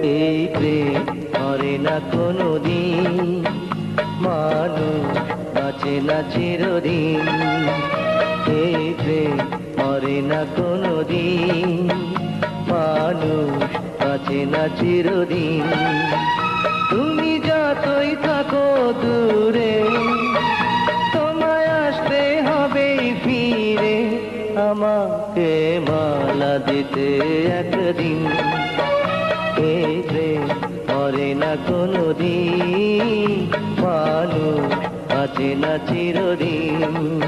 এই প্রেম মরে না কোনোদিন, মানুষ বাঁচে না চিরদিন। এই প্রেম মরে না কোনোদিন, মানুষ বাঁচে না চিরদিন। তুমি যতই থাকো দূরে, তোমায় আসতে হবে ফিরে, আমাকে মালা দিতে একদিন। এই প্রেম মরে না কোনোদিন, মানুষ বাঁচে না চিরদিন।